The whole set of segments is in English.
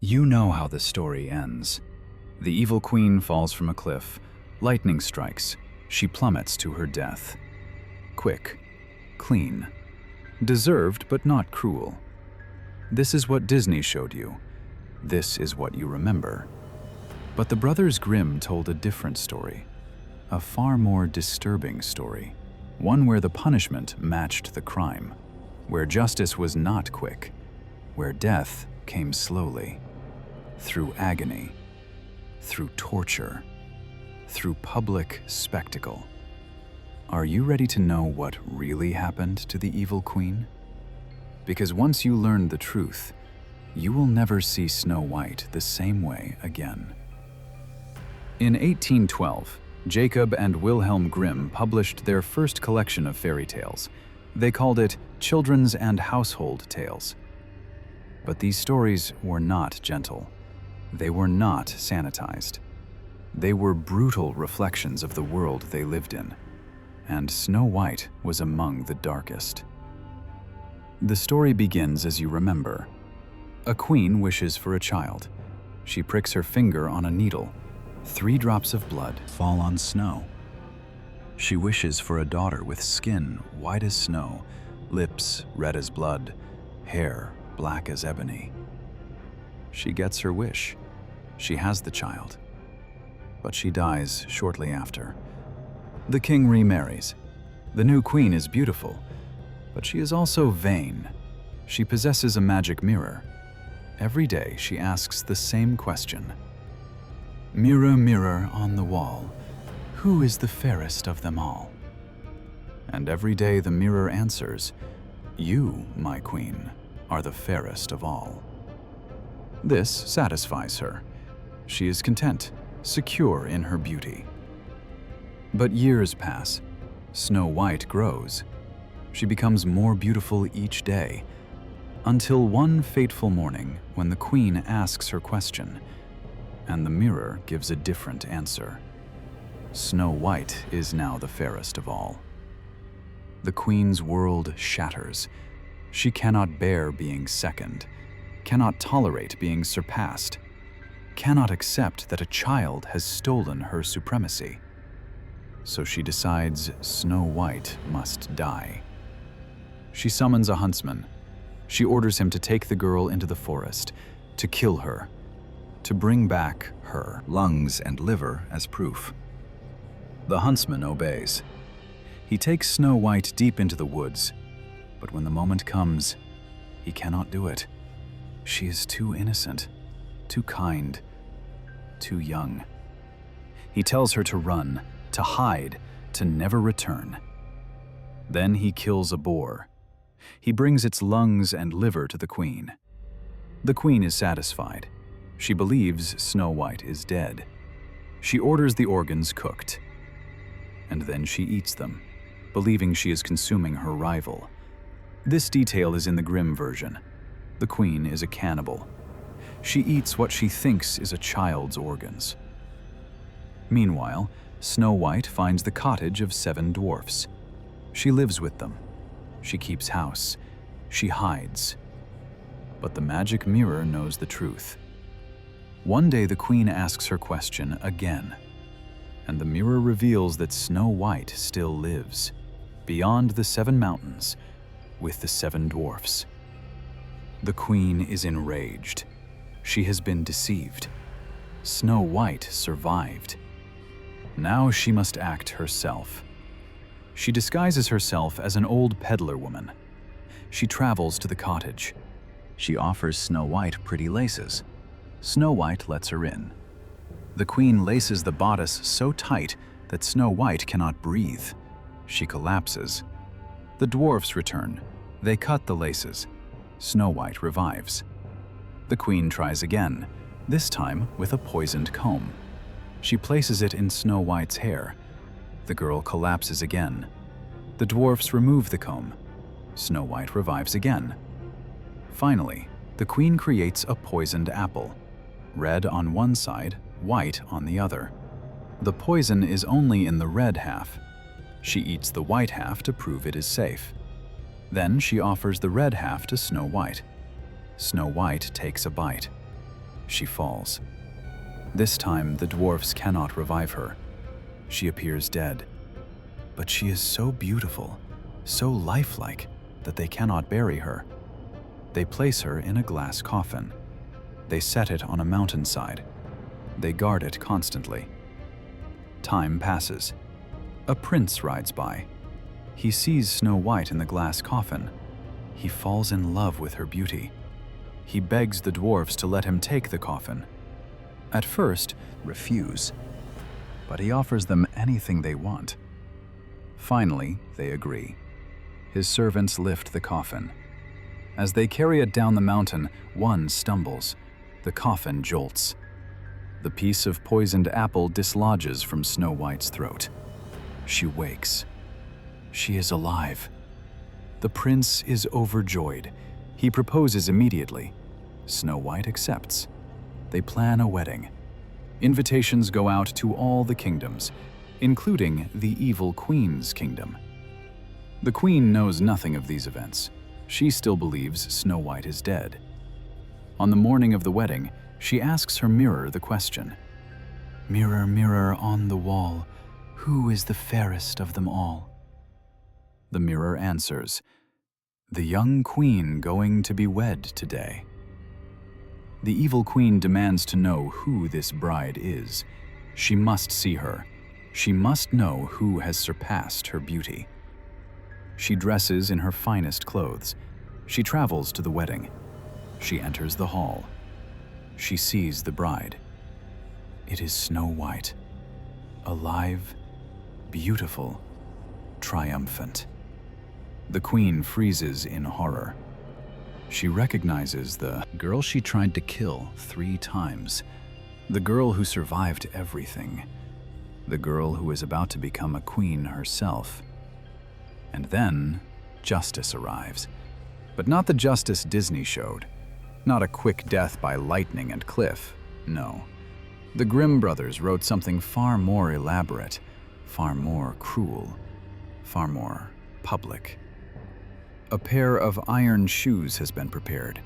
You know how the story ends. The evil queen falls from a cliff, lightning strikes, she plummets to her death. Quick, clean, deserved but not cruel. This is what Disney showed you. This is what you remember. But the Brothers Grimm told a different story, a far more disturbing story, one where the punishment matched the crime, where justice was not quick, where death came slowly, through agony, through torture, through public spectacle. Are you ready to know what really happened to the evil queen? Because once you learn the truth, you will never see Snow White the same way again. In 1812, Jacob and Wilhelm Grimm published their first collection of fairy tales. They called it Children's and Household Tales. But these stories were not gentle. They were not sanitized. They were brutal reflections of the world they lived in, and Snow White was among the darkest. The story begins as you remember. A queen wishes for a child. She pricks her finger on a needle. 3 drops of blood fall on snow. She wishes for a daughter with skin white as snow, lips red as blood, hair black as ebony. She gets her wish. She has the child. But she dies shortly after. The king remarries. The new queen is beautiful, but she is also vain. She possesses a magic mirror. Every day she asks the same question. Mirror, mirror on the wall, who is the fairest of them all? And every day the mirror answers, you, my queen, are the fairest of all. This satisfies her. She is content, secure in her beauty. But years pass. Snow White grows. She becomes more beautiful each day, until one fateful morning when the queen asks her question, and the mirror gives a different answer. Snow White is now the fairest of all. The queen's world shatters. She cannot bear being second, cannot tolerate being surpassed, cannot accept that a child has stolen her supremacy. So she decides Snow White must die. She summons a huntsman. She orders him to take the girl into the forest, to kill her, to bring back her lungs and liver as proof. The huntsman obeys. He takes Snow White deep into the woods, but when the moment comes, he cannot do it. She is too innocent, too kind, too young. He tells her to run, to hide, to never return. Then he kills a boar. He brings its lungs and liver to the queen. The queen is satisfied. She believes Snow White is dead. She orders the organs cooked. And then she eats them, believing she is consuming her rival. This detail is in the Grimm version. The queen is a cannibal. She eats what she thinks is a child's organs. Meanwhile, Snow White finds the cottage of 7 dwarfs. She lives with them. She keeps house. She hides. But the magic mirror knows the truth. One day the queen asks her question again, and the mirror reveals that Snow White still lives, beyond the 7 mountains, with the 7 dwarfs. The queen is enraged. She has been deceived. Snow White survived. Now she must act herself. She disguises herself as an old peddler woman. She travels to the cottage. She offers Snow White pretty laces. Snow White lets her in. The queen laces the bodice so tight that Snow White cannot breathe. She collapses. The dwarfs return. They cut the laces. Snow White revives. The queen tries again, this time with a poisoned comb. She places it in Snow White's hair. The girl collapses again. The dwarfs remove the comb. Snow White revives again. Finally, the queen creates a poisoned apple. Red on one side, white on the other. The poison is only in the red half. She eats the white half to prove it is safe. Then she offers the red half to Snow White. Snow White takes a bite. She falls. This time, the dwarfs cannot revive her. She appears dead. But she is so beautiful, so lifelike, that they cannot bury her. They place her in a glass coffin. They set it on a mountainside. They guard it constantly. Time passes. A prince rides by. He sees Snow White in the glass coffin. He falls in love with her beauty. He begs the dwarfs to let him take the coffin. At first, refuse. But he offers them anything they want. Finally, they agree. His servants lift the coffin. As they carry it down the mountain, one stumbles. The coffin jolts. The piece of poisoned apple dislodges from Snow White's throat. She wakes. She is alive. The prince is overjoyed. He proposes immediately. Snow White accepts. They plan a wedding. Invitations go out to all the kingdoms, including the evil queen's kingdom. The queen knows nothing of these events. She still believes Snow White is dead. On the morning of the wedding, she asks her mirror the question, "Mirror, mirror on the wall, who is the fairest of them all?" The mirror answers, "The young queen going to be wed today." The evil queen demands to know who this bride is. She must see her. She must know who has surpassed her beauty. She dresses in her finest clothes. She travels to the wedding. She enters the hall. She sees the bride. It is Snow White, alive, beautiful, triumphant. The queen freezes in horror. She recognizes the girl she tried to kill 3 times, the girl who survived everything, the girl who is about to become a queen herself. And then, justice arrives. But not the justice Disney showed. Not a quick death by lightning and cliff, no. The Grimm brothers wrote something far more elaborate, far more cruel, far more public. A pair of iron shoes has been prepared.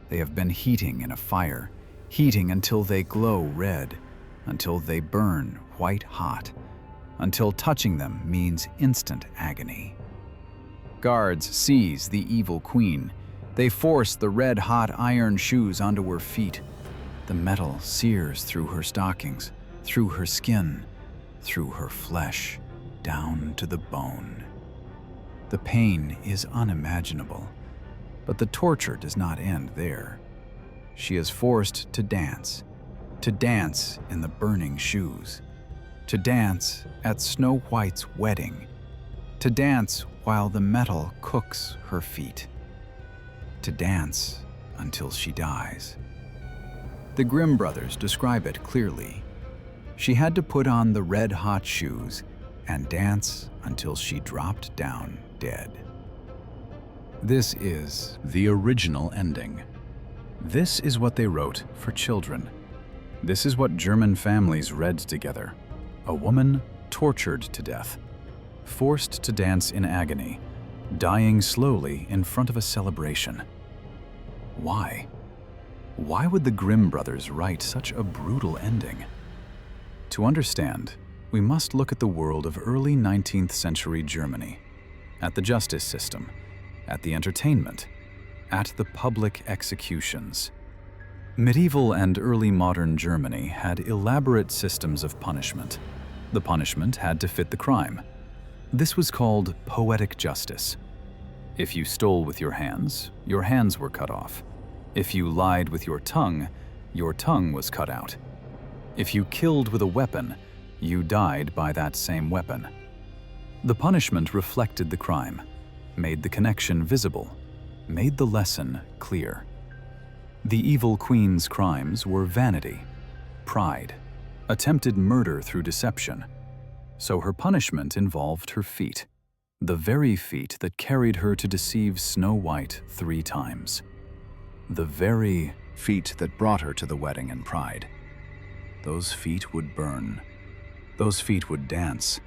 They have been heating in a fire, heating until they glow red, until they burn white hot, until touching them means instant agony. Guards seize the evil queen. They force the red-hot iron shoes onto her feet. The metal sears through her stockings, through her skin, through her flesh, down to the bone. The pain is unimaginable, but the torture does not end there. She is forced to dance in the burning shoes, to dance at Snow White's wedding, to dance while the metal cooks her feet, to dance until she dies. The Grimm brothers describe it clearly. She had to put on the red-hot shoes and dance until she dropped down dead. This is the original ending. This is what they wrote for children. This is what German families read together. A woman tortured to death, forced to dance in agony, dying slowly in front of a celebration. Why? Why would the Grimm brothers write such a brutal ending? To understand, we must look at the world of early 19th century Germany, at the justice system, at the entertainment, at the public executions. Medieval and early modern Germany had elaborate systems of punishment. The punishment had to fit the crime. This was called poetic justice. If you stole with your hands were cut off. If you lied with your tongue was cut out. If you killed with a weapon, you died by that same weapon. The punishment reflected the crime, made the connection visible, made the lesson clear. The evil queen's crimes were vanity, pride, attempted murder through deception. So her punishment involved her feet, the very feet that carried her to deceive Snow White 3 times. The very feet that brought her to the wedding and pride. Those feet would burn. Those feet would dance.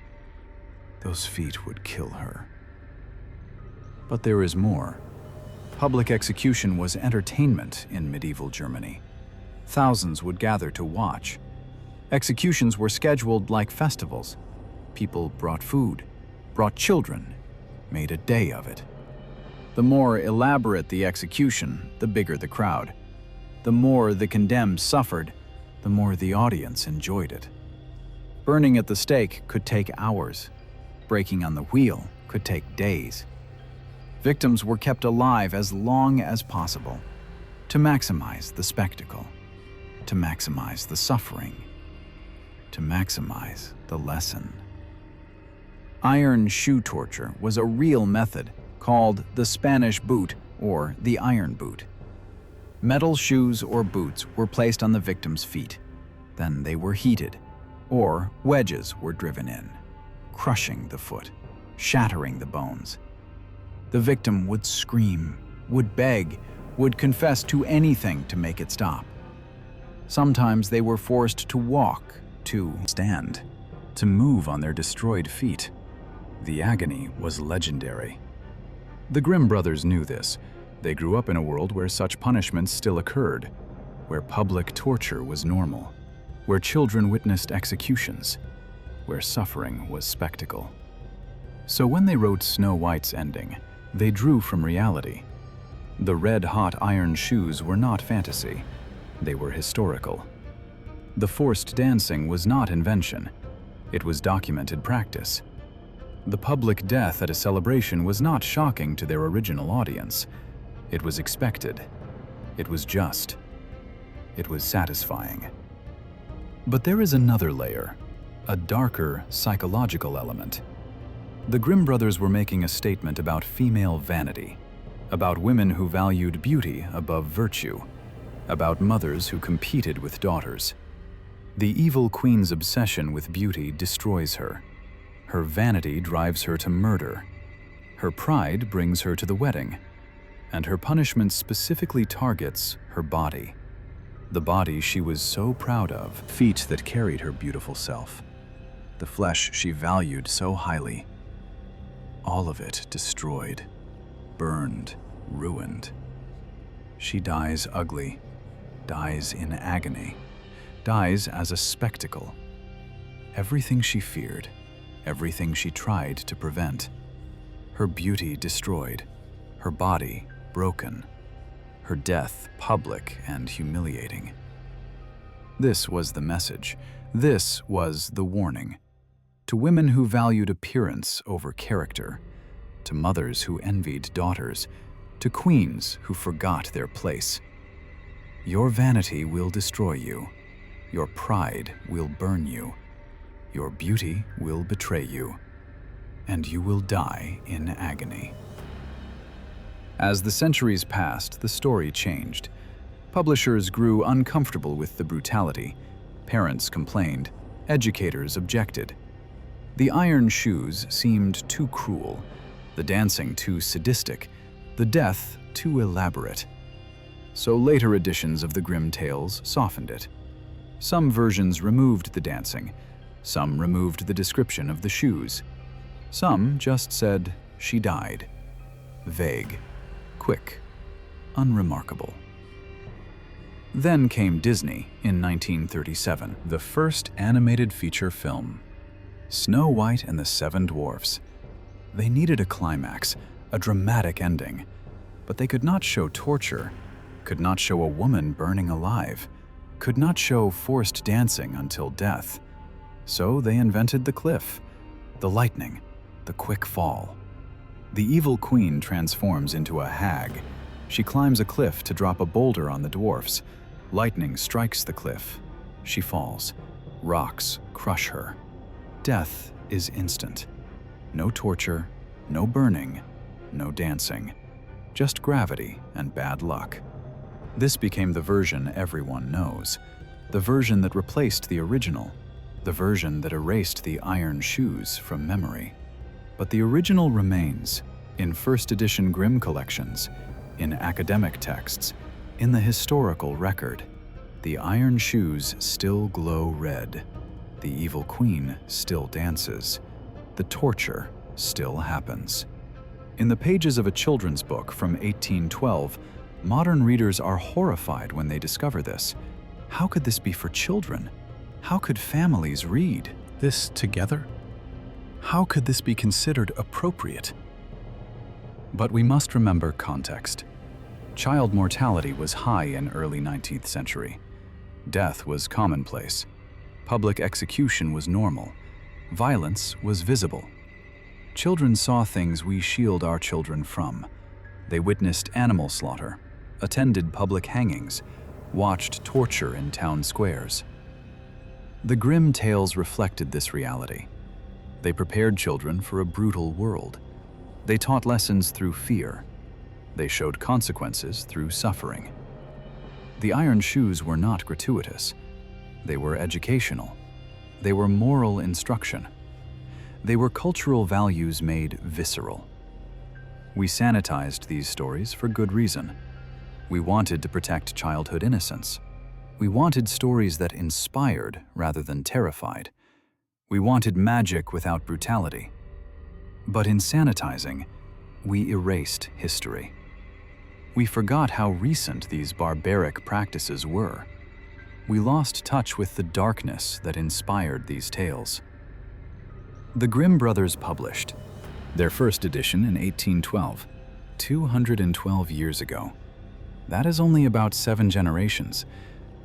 Those feet would kill her. But there is more. Public execution was entertainment in medieval Germany. Thousands would gather to watch. Executions were scheduled like festivals. People brought food, brought children, made a day of it. The more elaborate the execution, the bigger the crowd. The more the condemned suffered, the more the audience enjoyed it. Burning at the stake could take hours. Breaking on the wheel could take days. Victims were kept alive as long as possible to maximize the spectacle, to maximize the suffering, to maximize the lesson. Iron shoe torture was a real method called the Spanish boot or the iron boot. Metal shoes or boots were placed on the victim's feet. Then they were heated, or wedges were driven in, crushing the foot, shattering the bones. The victim would scream, would beg, would confess to anything to make it stop. Sometimes they were forced to walk, to stand, to move on their destroyed feet. The agony was legendary. The Grimm brothers knew this. They grew up in a world where such punishments still occurred, where public torture was normal, where children witnessed executions, where suffering was spectacle. So when they wrote Snow White's ending, they drew from reality. The red-hot iron shoes were not fantasy. They were historical. The forced dancing was not invention. It was documented practice. The public death at a celebration was not shocking to their original audience. It was expected. It was just. It was satisfying. But there is another layer, a darker psychological element. The Grimm brothers were making a statement about female vanity, about women who valued beauty above virtue, about mothers who competed with daughters. The evil queen's obsession with beauty destroys her. Her vanity drives her to murder. Her pride brings her to the wedding. And her punishment specifically targets her body. The body she was so proud of, feet that carried her beautiful self, the flesh she valued so highly. All of it destroyed, burned, ruined. She dies ugly, dies in agony, dies as a spectacle. Everything she feared, everything she tried to prevent. Her beauty destroyed, her body broken, her death public and humiliating. This was the message. This was the warning. To women who valued appearance over character, to mothers who envied daughters, to queens who forgot their place. Your vanity will destroy you. Your pride will burn you. Your beauty will betray you. And you will die in agony. As the centuries passed, the story changed. Publishers grew uncomfortable with the brutality. Parents complained. Educators objected. The iron shoes seemed too cruel, the dancing too sadistic, the death too elaborate. So later editions of the Grimm tales softened it. Some versions removed the dancing. Some removed the description of the shoes. Some just said, "She died." Vague, quick, unremarkable. Then came Disney in 1937, the first animated feature film. Snow White and the Seven Dwarfs. They needed a climax, a dramatic ending. But they could not show torture, could not show a woman burning alive, could not show forced dancing until death. So they invented the cliff, the lightning, the quick fall. The evil queen transforms into a hag. She climbs a cliff to drop a boulder on the dwarfs. Lightning strikes the cliff. She falls. Rocks crush her. Death is instant. No torture, no burning, no dancing. Just gravity and bad luck. This became the version everyone knows. The version that replaced the original. The version that erased the iron shoes from memory. But the original remains in first edition Grimm collections, in academic texts, in the historical record. The iron shoes still glow red. The evil queen still dances. The torture still happens. In the pages of a children's book from 1812, modern readers are horrified when they discover this. How could this be for children? How could families read this together? How could this be considered appropriate? But we must remember context. Child mortality was high in early 19th century. Death was commonplace. Public execution was normal. Violence was visible. Children saw things we shield our children from. They witnessed animal slaughter, attended public hangings, watched torture in town squares. The Grimm tales reflected this reality. They prepared children for a brutal world. They taught lessons through fear. They showed consequences through suffering. The iron shoes were not gratuitous. They were educational. They were moral instruction. They were cultural values made visceral. We sanitized these stories for good reason. We wanted to protect childhood innocence. We wanted stories that inspired rather than terrified. We wanted magic without brutality. But in sanitizing, we erased history. We forgot how recent these barbaric practices were. We lost touch with the darkness that inspired these tales. The Grimm brothers published their first edition in 1812, 212 years ago. That is only about 7 generations.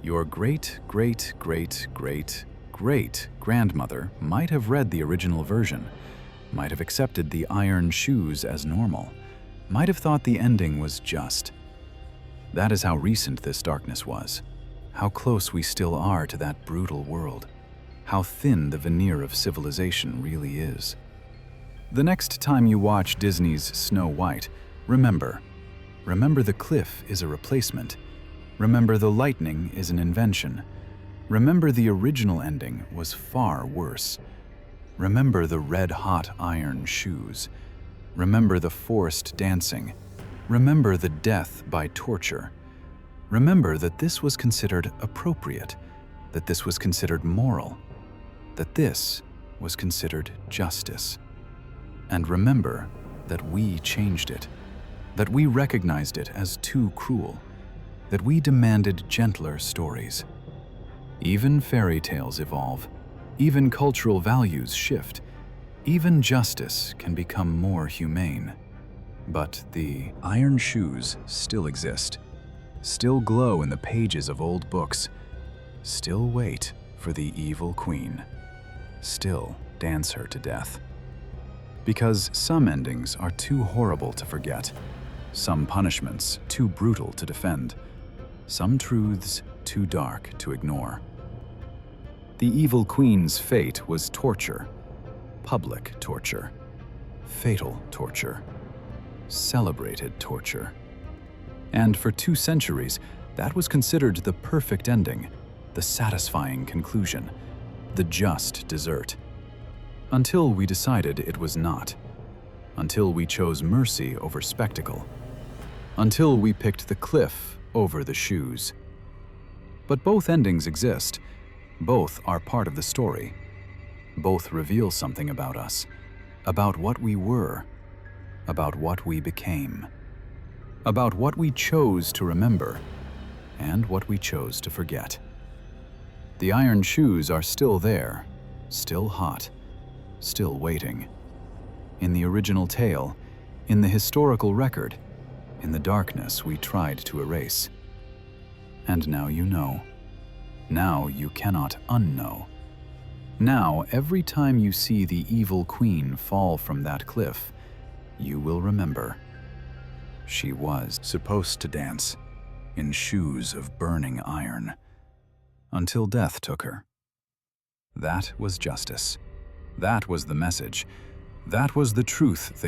Your great-great-great-great-grandmother might have read the original version, might have accepted the iron shoes as normal, might have thought the ending was just. That is how recent this darkness was, how close we still are to that brutal world, how thin the veneer of civilization really is. The next time you watch Disney's Snow White, remember the cliff is a replacement. Remember the lightning is an invention. Remember the original ending was far worse. Remember the red-hot iron shoes. Remember the forced dancing. Remember the death by torture. Remember that this was considered appropriate, that this was considered moral, that this was considered justice. And remember that we changed it, that we recognized it as too cruel, that we demanded gentler stories. Even fairy tales evolve, even cultural values shift, even justice can become more humane. But the iron shoes still exist, still glow in the pages of old books, still wait for the evil queen, still dance her to death. Because some endings are too horrible to forget, some punishments too brutal to defend, some truths too dark to ignore. The evil queen's fate was torture, public torture, fatal torture, celebrated torture. And for 2 centuries, that was considered the perfect ending, the satisfying conclusion, the just dessert. Until we decided it was not. Until we chose mercy over spectacle. Until we picked the cliff over the shoes. But both endings exist. Both are part of the story. Both reveal something about us, about what we were, about what we became, about what we chose to remember, and what we chose to forget. The iron shoes are still there, still hot, still waiting. In the original tale, in the historical record, in the darkness we tried to erase. And now you know. Now you cannot unknow. Now, every time you see the evil queen fall from that cliff, you will remember. She was supposed to dance in shoes of burning iron until death took her. That was justice. That was the message. That was the truth they